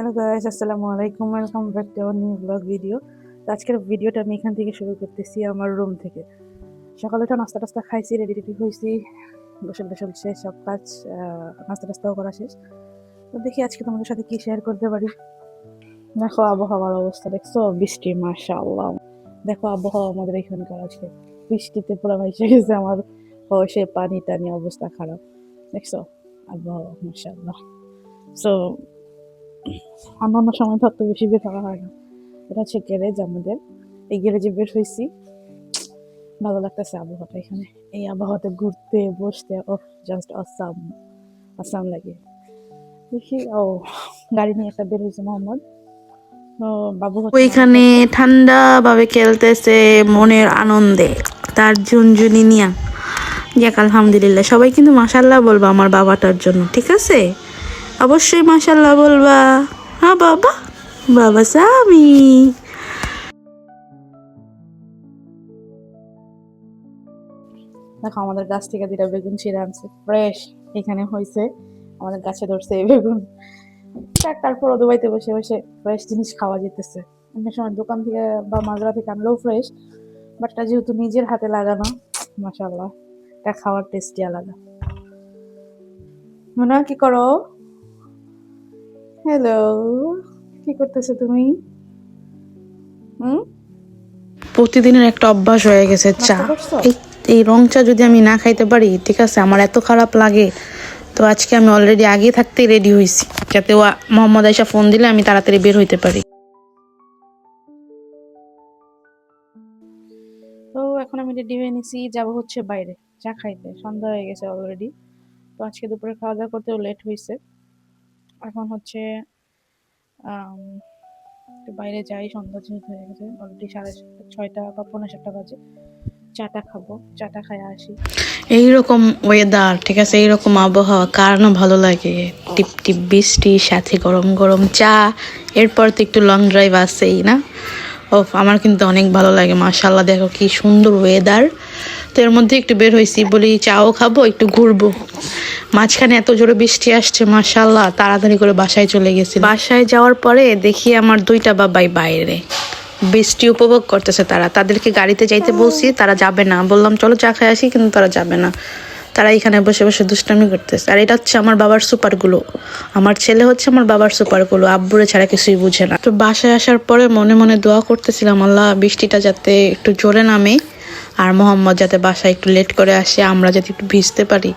Hello guys, আসসালামু আলাইকুম। Welcome back to our new blog video. তো আজকের ভিডিওটা আমি এখান থেকে শুরু করতেছি, আমার রুম থেকে। সকালে তো নাস্তা টাস্তা খাইছি, রেডি টেডি হয়েছি, গোসল টোসল শেষ, সব কাজ নাস্তা টাস্তাও করা শেষ। তো দেখি আজকে তোমাদের সাথে কি শেয়ার করতে পারি। দেখো আবহাওয়ার অবস্থা, দেখছো? বৃষ্টি, মাশাআল্লাহ। দেখো আবহাওয়া আমাদের এখানকার আজকে বৃষ্টিতে পুরো ভাইসে গেছে আমার সে পানি টানি, অবস্থা খারাপ। দেখছো আবহাওয়া, মাশাআল্লাহ। সো অন্যান্য সময় তো অত বেশি বের হওয়া হয় না। এটা হচ্ছে গ্যারেজ আমাদের, এই গ্যারেজে বের হয়েছি। ভালো লাগতেছে আবহাওয়াটা এখানে, এই আবহাওয়াতে ঘুরতে বসতে ও জাস্ট আসাম আসাম লাগে। দেখি ও গাড়ি নিয়ে একটা বের হয়েছে মোহাম্মদ। তো বাবু হচ্ছে ওইখানে ঠান্ডা ভাবে খেলতেছে মনের আনন্দে তার ঝুনঝুনি নিয়া। যাক আলহামদুলিল্লাহ, সবাই কিন্তু মাশাল্লাহ বলবা আমার বাবাটার জন্য, ঠিক আছে? অবশ্যই মাশাল্লাহ বলবা। হ্যাঁ বাবা, বাবা সামি। দেখো আমাদের গাছ থেকে দুটা বেগুন ছিঁড়ে আনছে, ফ্রেশ এখানে হয়েছে, আমাদের গাছে ধরছে এই বেগুন। তারপর দুবাইতে বসে বসে ফ্রেশ জিনিস খাওয়া যেতেছে। অন্য সময় দোকান থেকে বা মাজরা থেকে আনলেও ফ্রেশ, বাট এটা যেহেতু নিজের হাতে লাগানো, মাশাআল্লাহ, এটা খাওয়ার টেস্টি আলাদা। মোনা কি করো? হ্যালো, কি করতেছো তুমি? হুম, প্রতিদিনের একটা অভ্যাস হয়ে গেছে চা। নাস্তা করছো? এই এই রং চা যদি আমি না খাইতে পারি, ঠিক আছে, আমার এত খারাপ লাগে। তো আজকে আমি অলরেডি আগে থাকতেই রেডি হয়েছি, যাতে ও মোহাম্মদ আয়শা ফোন দিলে আমি তাড়াতাড়ি বের হইতে পারি। তো এখন আমি রেডি হয়ে নিছি, যাবো হচ্ছে বাইরে চা খাইতে। সন্ধ্যা হয়ে গেছে অলরেডি। তো আজকে দুপুরে খাওয়া দাওয়া করতেও লেট হয়েছে। এখন হচ্ছে আম, একটু বাইরে যাই, সন্ধ্যা যেহেতু হয়ে গেছে অলরেডি 6:30 বা 6:45 বাজে। চাটা খাবো, চাটা খাই আসি। এইরকম ওয়েদার, ঠিক আছে, এইরকম আবহাওয়া কার না ভালো লাগে? টিপ টিপ বৃষ্টি, সাথে গরম গরম চা, এরপর তো একটু লং ড্রাইভ আছেই না? ও আমার কিন্তু অনেক ভালো লাগে। মাশাল্লাহ, দেখো কি সুন্দর ওয়েদার। তো এর মধ্যে একটু বের হয়েছি, বলি চাও খাবো, একটু ঘুরবো। মাঝখানে এত জোরে বৃষ্টি আসছে, মাশাল্লাহ, তাড়াতাড়ি করে বাসায় চলে গেছি। বাসায় যাওয়ার পরে দেখি আমার দুইটা বাবাই বাইরে বৃষ্টি উপভোগ করতেছে। তাদেরকে গাড়িতে যাইতে বলছি, তারা যাবে না। বললাম চলো চা খাই আসি, কিন্তু তারা যাবে না। তারা এখানে বসে বসে দুষ্টামি করতেছে। আর এটা হচ্ছে আমার বাবার সুপারগুলো, আমার ছেলে হচ্ছে আমার বাবার সুপারগুলো, আব্বুরে ছাড়া কিছুই বুঝে না। তো বাসায় আসার পরে মনে মনে দোয়া করতেছিলাম, আল্লাহ বৃষ্টিটা যাতে একটু জোরে নামে, আর মোহাম্মদ যাতে বাসায় একটু লেট করে আসে, আমরা যাতে একটু ভিজতে পারি।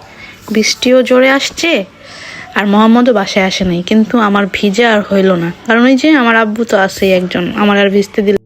বৃষ্টিও জোরে আসছে, আর মোহাম্মদও বাসায় আসে নাই, কিন্তু আমার ভিজে আর হইলো না, কারণ ওই যে আমার আব্বু তো আছেই একজন, আমার আর ভিজতে দিল।